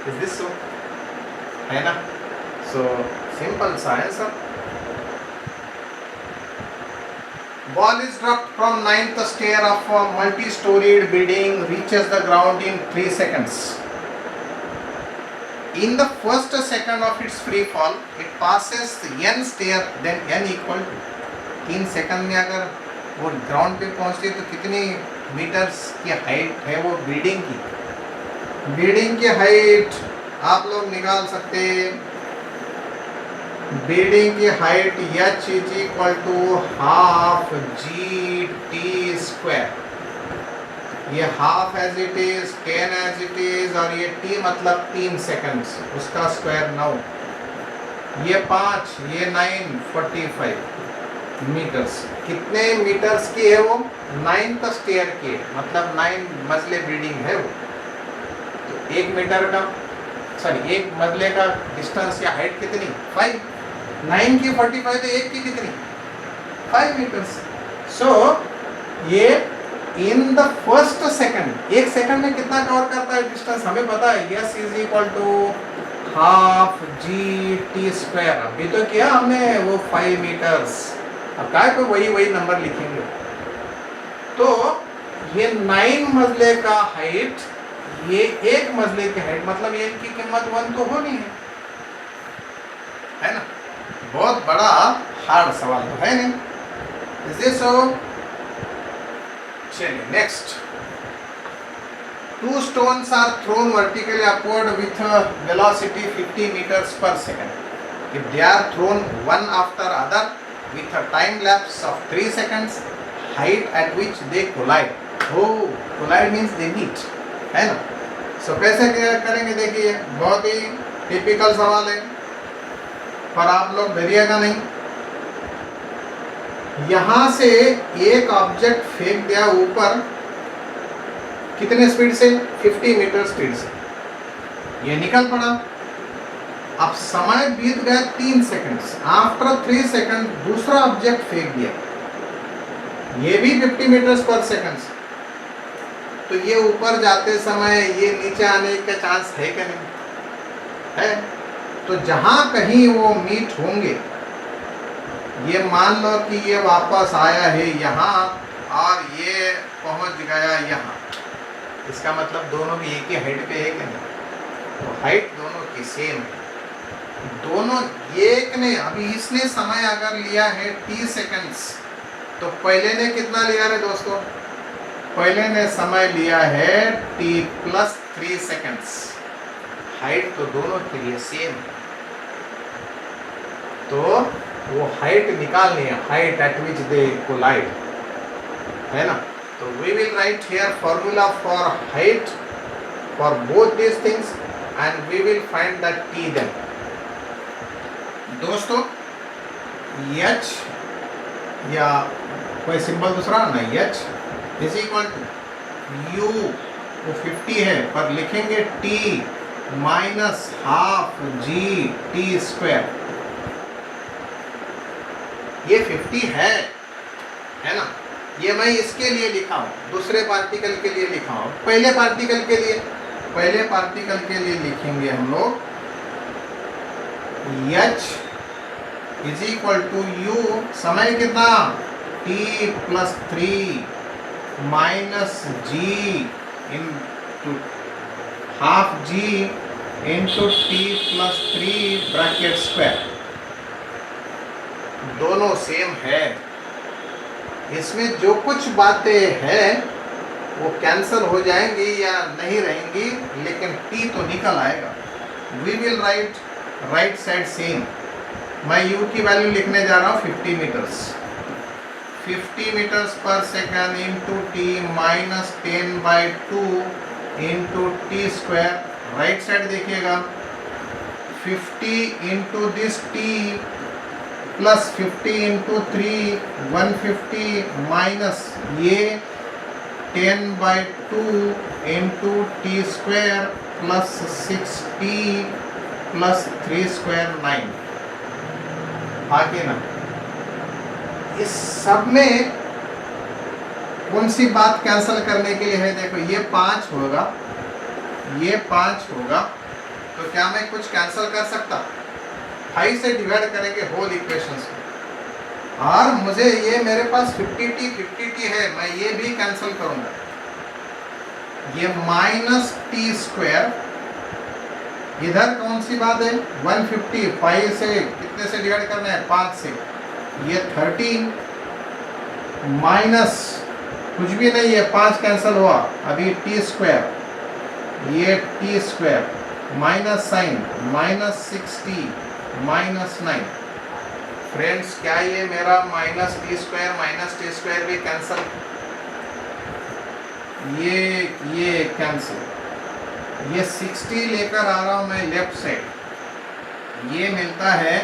Speaker 1: Is this so, है ना। सो सिंपल सा है sir. Ball is dropped from 9th stair of a multi-storied building, reaches the ground in 3 seconds. In the first second of its free fall, it passes n stair, then n equal to 3 second में अगर वो ग्राउंड पे पहुंचती तो कितनी मीटर्स की हाइट है वो बिल्डिंग की। बिल्डिंग की हाइट आप लोग निकाल सकते बिल्डिंग की height h is equal to half G T square. ये half as it is, 10 as it is, और ये t मतलब 3 सेकंड्स, उसका स्क्वायर 9, ये 5, ये 9, 45 मीटर्स। कितने मीटर्स की है वो? 9 का स्टेयर की है, मतलब 9 मंजिले बिल्डिंग है वो। तो 1 मीटर का, सॉरी 1 मंजिले का डिस्टेंस या हाइट कितनी? 5। 9 की 45 तो 1 की कितनी? 5 मीटर्स। सो ये in the first second, 1 second में कितना कवर करता है डिस्टेंस हमें पता है, s is equal to half G T square. अभी तो किया हमने वो 5 मीटर्स, अब काय को वही नंबर लिखेंगे। तो ये 9 मंजिले का हाइट, ये 1 मंजिले की हाइट, मतलब ये इनकी कीमत 1 तो होनी है ना? बहुत बड़ा हार्ड सवाल तो है नहीं, इज दिस सो? चलिए next. 2 stones are thrown vertically upward with a velocity 50 meters per second. If they are thrown one after other with a time lapse of 3 seconds, height at which they collide. Oh, collide means they meet, है ना? So कैसे करेंगे? देखिए, बहुत ही टिपिकल सवाल है, पर आप लोग डरिएगा नहीं। यहां से एक ऑब्जेक्ट फेंक दिया ऊपर, कितने स्पीड से? 50 मीटर स्पीड से। ये निकल पड़ा। अब समय बीत गया 3 सेकंड्स। आफ्टर 3 सेकंड दूसरा ऑब्जेक्ट फेंक दिया, ये भी 50 मीटर पर सेकंड। तो ये ऊपर जाते समय ये नीचे आने का चांस है क्या? नहीं है। तो जहां कहीं वो मीट होंगे, ये मान लो कि ये वापस आया है यहाँ और ये पहुंच गया यहाँ, इसका मतलब दोनों भी एक ही हाइट पे है कि नहीं? तो हाइट दोनों की सेम है, दोनों एक ने। अभी इसने समय अगर लिया है t सेकंड्स, तो पहले ने कितना लिया है दोस्तों? पहले ने समय लिया है t प्लस 3 सेकंड्स। हाइट तो दोनों के लिए सेम है, तो वो हाइट निकालनी है, height at which they collide, है ना? तो we will write here formula for height for both this things and we will find the t then. दोस्तों h या कोई सिंबल दूसरा ना, h is equal to u, वो 50 है पर लिखेंगे t minus half G T square. ये 50 है ना? ये मैं इसके लिए लिखा हूँ, दूसरे पार्टिकल के लिए लिखा हूँ। पहले पार्टिकल के लिए लिखेंगे हम लोग h is equal to u, समय कितना? t plus 3 minus G into half G into T plus 3 bracket square. दोनों सेम है। इसमें जो कुछ बातें हैं वो कैंसल हो जाएंगी या नहीं रहेंगी, लेकिन t तो निकल आएगा। We will write right side same. मैं u की वैल्यू लिखने जा रहा हूँ 50 metres. 50 metres per second into t minus 10/2 into t square. Right side देखिएगा, 50 into this t plus 50 into 3 150 minus ये 10/2 into t square plus 6t plus 3 square 9। आगे ना, इस सब में कौन सी बात कैंसिल करने के लिए है? देखो ये 5 होगा, ये 5 होगा, तो क्या मैं कुछ कैंसिल कर सकता? 5 से डिवाइड करेंगे होल इक्वेशंस को, और मुझे ये मेरे पास 50t है, मैं ये भी कैंसिल करूंगा। ये माइनस टी स्क्वायर, इधर कौन सी बात है? 150, 5 से कितने से डिवाइड करना है? 5 से। ये 13 माइनस कुछ भी नहीं है, 5 कैंसिल हुआ, अभी टी स्क्वायर, ये t square minus sign minus 6t minus 9। Friends क्या ये मेरा माइनस टी स्क्वायर भी कैंसिल, ये कैंसिल, ये 60 लेकर आ रहा हूँ मैं लेफ्ट साइड, ये मिलता है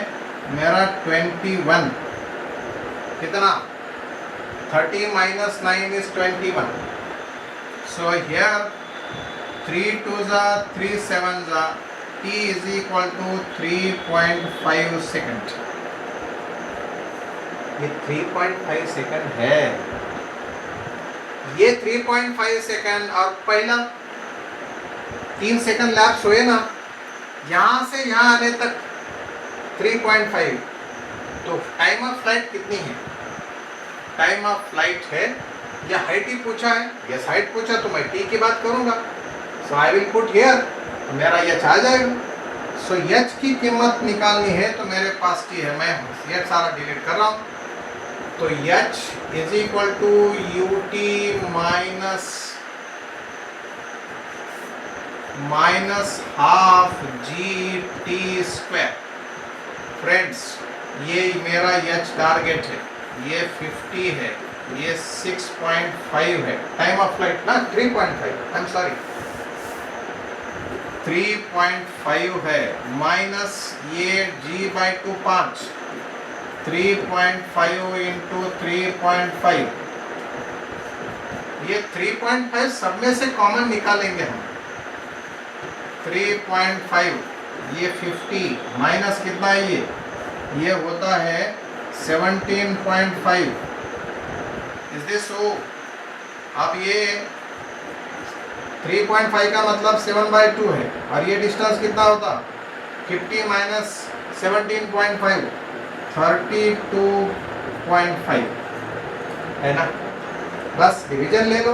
Speaker 1: मेरा 21, कितना 30 minus 9 is 21. So here 3 2s are 3 7s are, t is equal to 3.5 second. ये 3.5 सेकंड है, ये 3.5 सेकंड और पहला 3 सेकंड लैप्स हुए ना, यहाँ से यहाँ आने तक 3.5, तो टाइम ऑफ फ्लाइट कितनी है? टाइम ऑफ फ्लाइट है, या हाइट ही पूछा है, यस हाइट पूछा तो मैं टी की बात करूंगा, सो आई विल पुट हियर, मेरा एच आ जाएगा। सो एच की कीमत निकालनी है तो मेरे पास टी है, मैं एच सारा डिलीट कर रहा हूँ, तो h is equal to u t minus half G T square. Friends ये मेरा एच टारगेट है, ये 50 है, ये 6.5 है, टाइम ऑफ फ्लाइट ना 3.5, आई एम सॉरी 3.5 है, माइनस ये g/2 5, 3.5 इंटू 3.5, ये 3.5 सब में से कॉमन निकालेंगे हम, 3.5 ये 50 माइनस कितना है ये होता है 17.5, इज दिस सो? अब ये 3.5 का मतलब 7/2 है, और ये डिस्टेंस कितना होता? 50 माइनस 17.5, 32.5 है ना। बस डिवीजन ले लो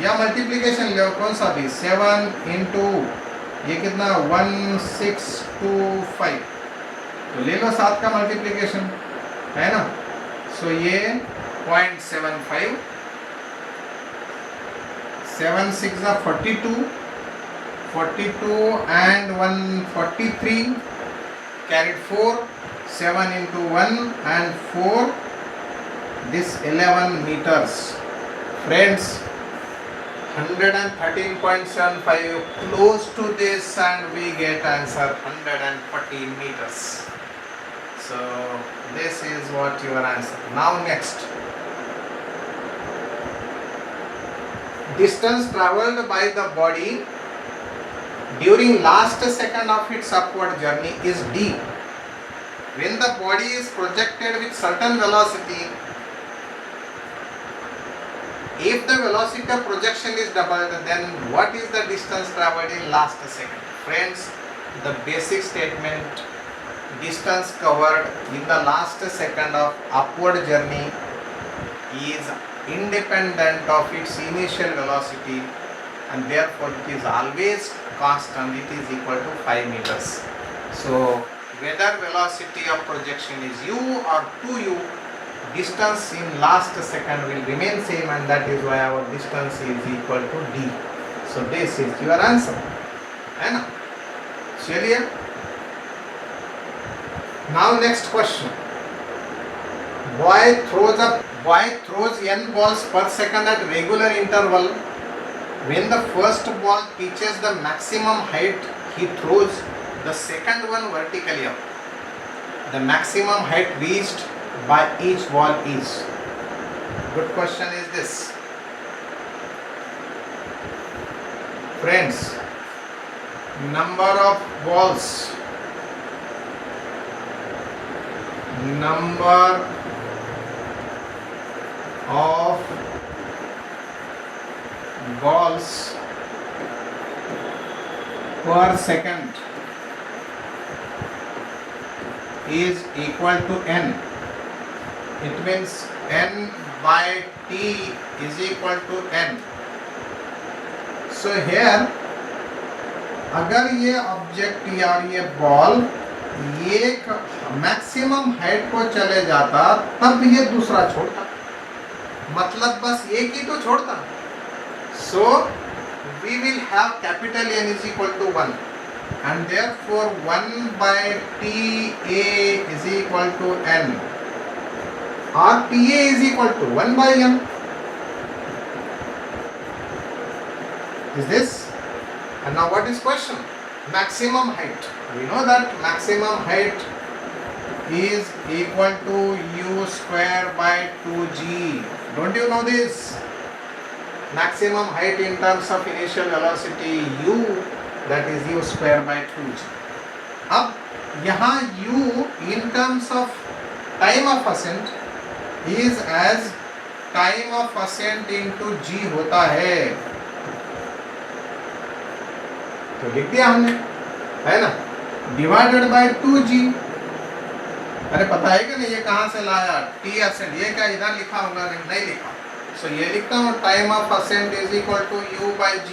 Speaker 1: या मल्टीप्लिकेशन ले लो, कौन सा भी, 7 इंटू ये कितना 1625, तो ले लो 7 का मल्टीप्लिकेशन, है ना। सो ये 0.75, 7 6 42, 42 and 143, carried 4, 7 into 1 and 4, this 11 meters. Friends, 113.75, close to this, and we get answer 140 meters. So this is what your answer. Now next, distance traveled by the body during last second of its upward journey is d. When the body is projected with certain velocity, if the velocity of projection is doubled, then what is the distance traveled in last second? Friends, the basic statement, distance covered in the last second of upward journey is independent of its initial velocity, and therefore it is always constant, it is equal to 5 meters. So whether velocity of projection is u or 2u, distance in last second will remain same, and that is why our distance is equal to d. So this is your answer, है ना। चलिए now next question. Boy throws n balls per second at regular interval. When the first ball reaches the maximum height, he throws the second one vertically up. The maximum height reached by each ball is? Good question is this. Friends, number of balls, per second is equal to n. It means n by t is equal to n. So here अगर ये ऑब्जेक्ट या ये बॉल ये मैक्सिमम हाइट को चले जाता तब ये दूसरा छोड़ता, मतलब बस एक ही तो छोड़ता। So we will have capital N is equal to 1, and therefore 1 by TA is equal to n, or TA is equal to 1 by n. Is this? And now what is question? Maximum height. We know that maximum height is equal to u square by 2g. Don't you know this? Maximum height in terms of initial velocity u, that is u square by 2g. अब यहाँ u in terms of time of ascent is as time of ascent into g होता है, तो लिख दिया हमने, है ना, डिवाइडेड बाय 2g. अरे पता है कि नहीं ये कहाँ से लाया? टी असेंट, ये क्या इधर लिखा होगा? नहीं लिखा. सो ये लिखता हूँ, time of ascent is equal to u by g.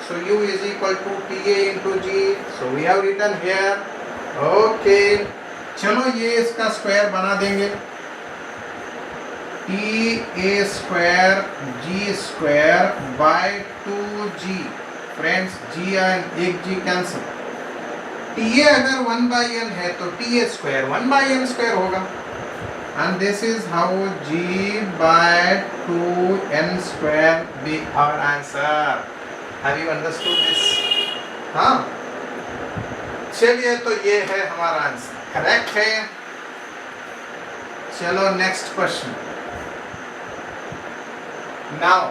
Speaker 1: So u is equal to ta into g. So we have written here. Okay, चलो ये इसका स्क्वायर बना देंगे. ta square g square by 2g. Friends g and एक g कैंसिल. TA अगर 1 by n है तो TA square 1 by n square होगा. And this is how g by 2n square be our answer. Have you understood this? हाँ, चलिए, तो ये है हमारा आंसर, करेक्ट है. चलो next question. Now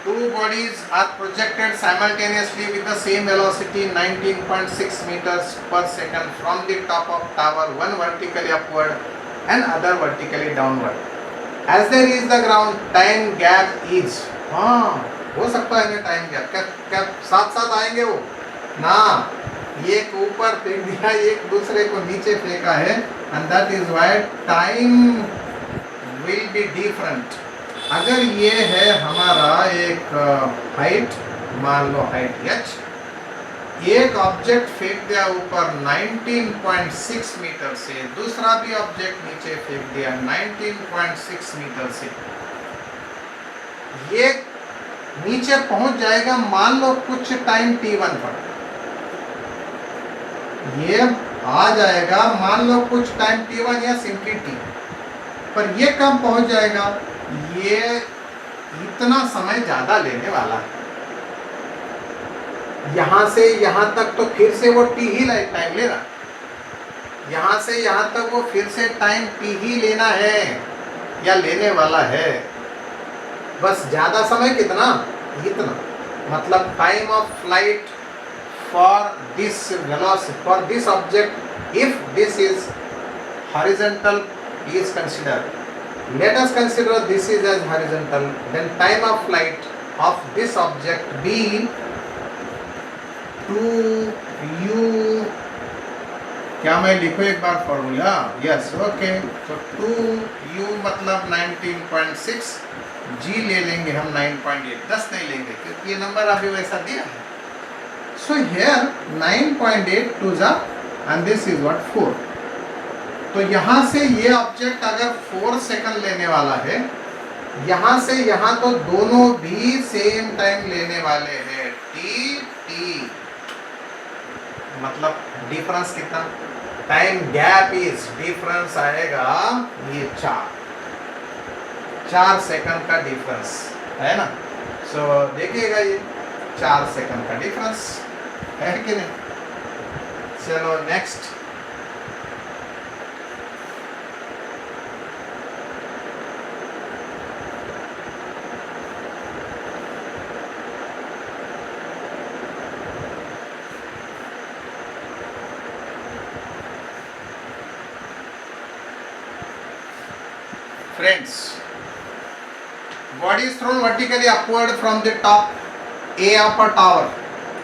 Speaker 1: two bodies are projected simultaneously with the same velocity 19.6 meters per second from the top of tower, one vertically upward and other vertically downward. As there is the ground, time gap is, हाँ हो सकता है ना, टाइम गैप क्या साथ साथ आएंगे वो ना, एक ऊपर फेंक दिया, एक दूसरे को नीचे फेंका है, and that is why time will be different. अगर ये है हमारा एक हाइट, मान लो हाइट h, एक ऑब्जेक्ट फेंक दिया ऊपर 19.6 मीटर से, दूसरा भी ऑब्जेक्ट नीचे फेंक दिया 19.6 मीटर से. ये नीचे पहुंच जाएगा मान लो कुछ टाइम t1 पर, ये आ जाएगा मान लो कुछ टाइम t1 या सिंपली t पर. ये कब पहुंच जाएगा? ये इतना समय ज्यादा लेने वाला है. यहां से यहां तक तो फिर से वो टी ही टाइम ले रहा, यहां से यहां तक वो फिर से टाइम टी ही लेना है या लेने वाला है. बस ज्यादा समय कितना? इतना. मतलब time of flight for this velocity, for this object, if this is horizontal is considered. Let us consider this is as horizontal, then time of flight of this object be 2u, क्या मैं लिखूं एक बार फॉर्मूला? Yes, okay. तो 2u मतलब 19.6, g ले लेंगे हम 9.8, 10 नहीं लेंगे क्योंकि ये नंबर अभी वैसा दिया है. So here 9.8 to the and this is what 4. तो यहाँ से ये ऑब्जेक्ट अगर 4 सेकंड लेने वाला है, यहाँ से यहाँ तो दोनों भी सेम टाइम लेने वाले हैं, t. मतलब डिफरेंस कितना? टाइम गैप इज, डिफरेंस आएगा ये 4 सेकंड का डिफरेंस है ना. सो देखिएगा ये 4 सेकंड का डिफरेंस है कि नहीं. चलो next. Friends, body is thrown vertically upward from the top A of a tower,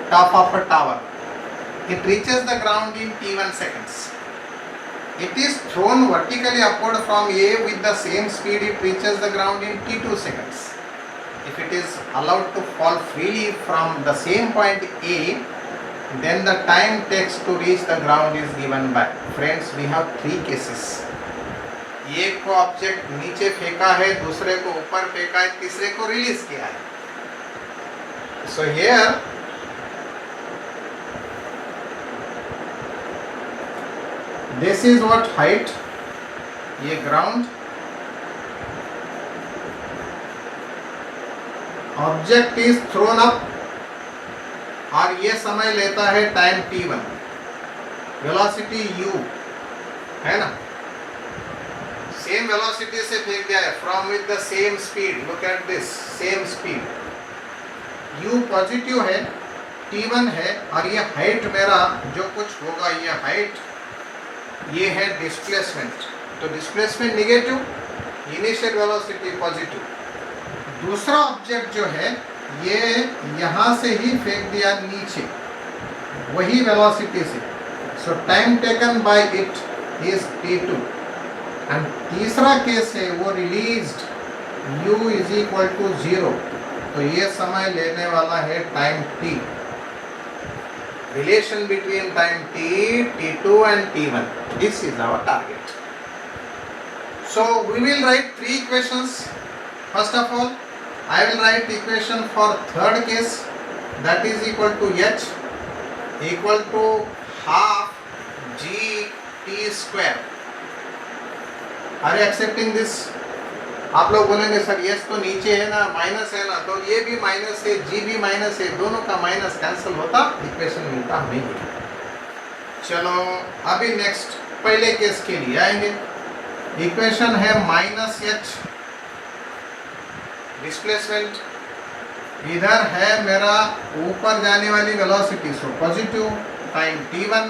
Speaker 1: top of a tower. It reaches the ground in t1 seconds. It is thrown vertically upward from A with the same speed it reaches the ground in t2 seconds. If it is allowed to fall freely from the same point A, then the time takes to reach the ground is given by. Friends, we have 3 cases. एक को ऑब्जेक्ट नीचे फेंका है, दूसरे को ऊपर फेंका है, तीसरे को रिलीज किया है. So here this is what height, ये ground, object is thrown up और ये समय लेता है टाइम t1, वेलोसिटी u है ना, सेम वेलोसिटी से फेंक दिया है, from with the same speed, look at this, same speed, u positive है, t1 है और ये हाइट मेरा जो कुछ होगा, ये हाइट, ये है डिस्प्लेसमेंट, तो displacement negative, initial velocity positive. दूसरा ऑब्जेक्ट जो है ये यहाँ से ही फेंक दिया नीचे, वही वेलोसिटी से, so time taken by it is t2 and तीसरा केस है वो released u is equal to 0, तो ये समय लेने वाला है time t, relation between time t, t2 and t1, this is our target. So we will write three equations. First of all, I will write equation for third case, that is equal to h equal to half g t square. Are you accepting this? आप लोग बोलेंगे सर यस तो नीचे है ना, माइनस है ना, तो ये भी माइनस है, जी भी माइनस है, दोनों का माइनस कैंसिल होता, इक्वेशन मिलता हमें ये। चलो अभी नेक्स्ट पहले केस के लिए आएंगे। इक्वेशन है माइनस एच डिस्प्लेसमेंट, इधर है मेरा ऊपर जाने वाली velocity, so positive, time t1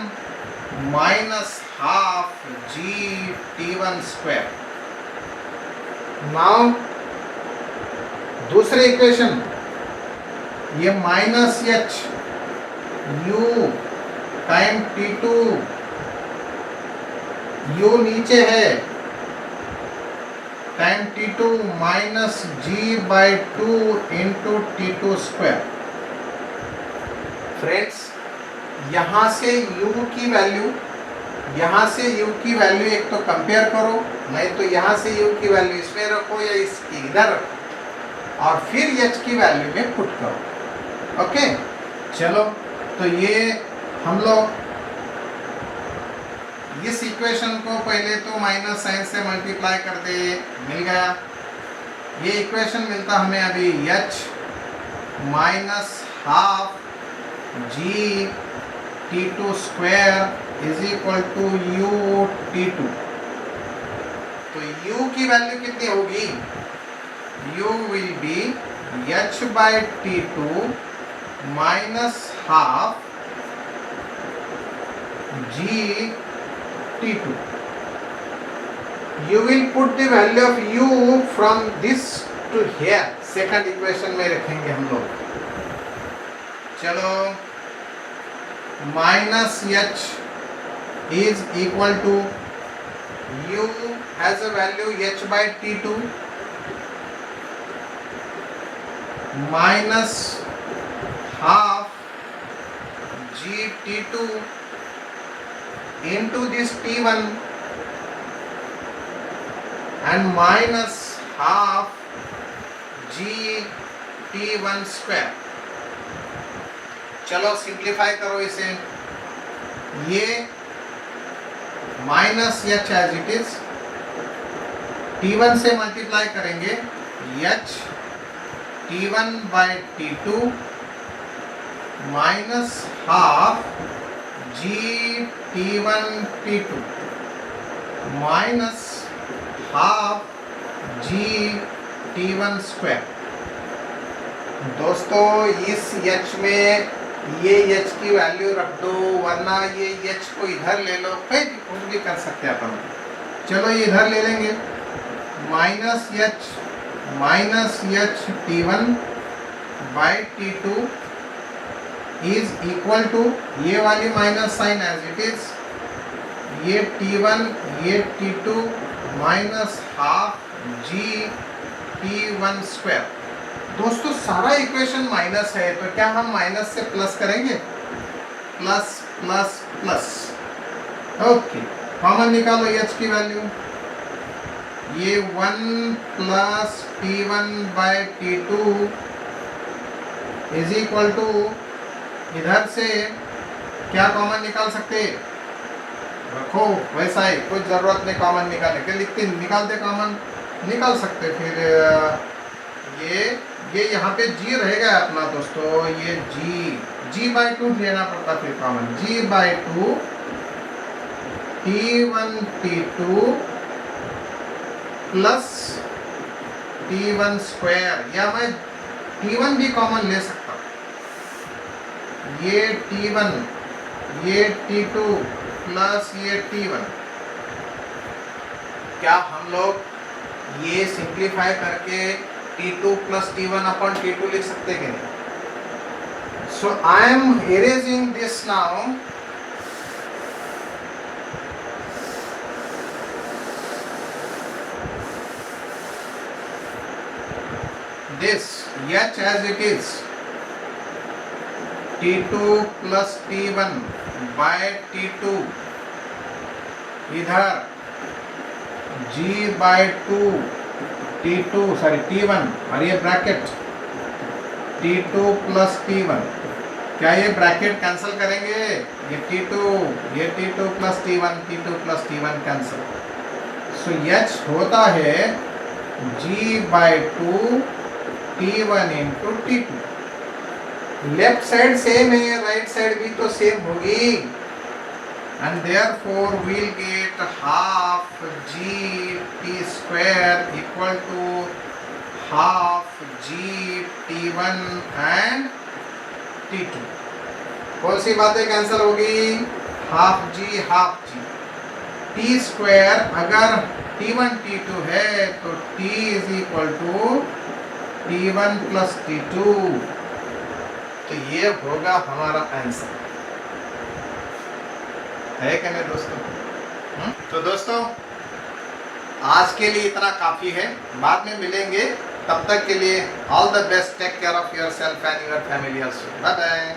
Speaker 1: minus half G t1 square. Now दूसरे इक्वेशन, ये minus H U time t2, u नीचे है, time t2 minus G by 2 into t2 square. Friends यहाँ से u की वैल्यू, यहाँ से u की वैल्यू एक तो कंपेयर करो, नहीं तो यहाँ से u की वैल्यू इसमें रखो या इसकी इधर रखो और फिर h की वैल्यू में पुट करो। ओके चलो, तो ये हम लोग इस इक्वेशन को पहले तो माइनस साइन से मल्टीप्लाई कर दे, मिल गया। ये इक्वेशन मिलता हमें अभी h minus half g t2 square is equal to u t2। तो u की वैल्यू कितनी होगी, u will be h by t2 minus half g t2। You will put the value of u from this to here, second equation में रखेंगे हम लोग। चलो minus h is equal to u has a value h by t2 minus half g t2 into this t1 and minus half g t1 square। चलो सिंप्लीफाई करो इसे, ये minus h as it is, t1 से मल्टीप्लाई करेंगे h t1 by t2 minus half g t1 t2 minus half g t1 square. दोस्तों इस h में ये h की वैल्यू रख दो, वरना ये h को इधर ले लो, कहीं भी कुछ भी कर सकते हैं अपन। चलो ये इधर ले लेंगे, minus h t1 by t2 is equal to, ये वाली minus sign as it is, ये t1 ये t2 minus half G t1 square. दोस्तों सारा इक्वेशन माइनस है, तो क्या हम माइनस से प्लस करेंगे, plus plus plus. Okay common निकालो h की वैल्यू, ये 1 plus t1 by t2 is equal to, इधर से क्या कॉमन निकाल सकते हैं, रखो वैसा ही, कुछ ज़रूरत नहीं कॉमन निकालने के, लिखते निकालते कॉमन निकाल सकते। फिर ये यहाँ पे जी रहेगा अपना दोस्तों, ये जी/2 लेना पड़ता फिर common, जी/2 T1 T2 plus T1 square, या मैं T1 भी कॉमन ले सकता हूँ। ये T1, ये T2 प्लस ये T1। क्या हम लोग ये सिंप्लीफाई करके T2 plus T1 upon T2 लिख सकते हैं कि नहीं? So I am erasing this now. This H as it is, T2 plus T1 by T2, इधर G/2 T2 सॉरी T1, और ये ब्रैकेट T2 plus T1। क्या ये ब्रैकेट कैंसिल करेंगे? ये T2 plus T2 plus T1 cancel. So H होता है G/2 T1 into T2। Left side same है, राइट साइड भी तो सेम होगी, and therefore we'll get half G T square equal to half G T1 and T2। कौन सी बातें कैंसिल होगी? हाफ जी T स्क्वायर, अगर T1 T2 है तो T is equal to T1 plus T2। तो ये होगा हमारा आंसर, है क्या नहीं दोस्तों? तो दोस्तों आज के लिए इतना काफ़ी है, बाद में मिलेंगे, तब तक के लिए all the best, take care of yourself and your family also, bye bye.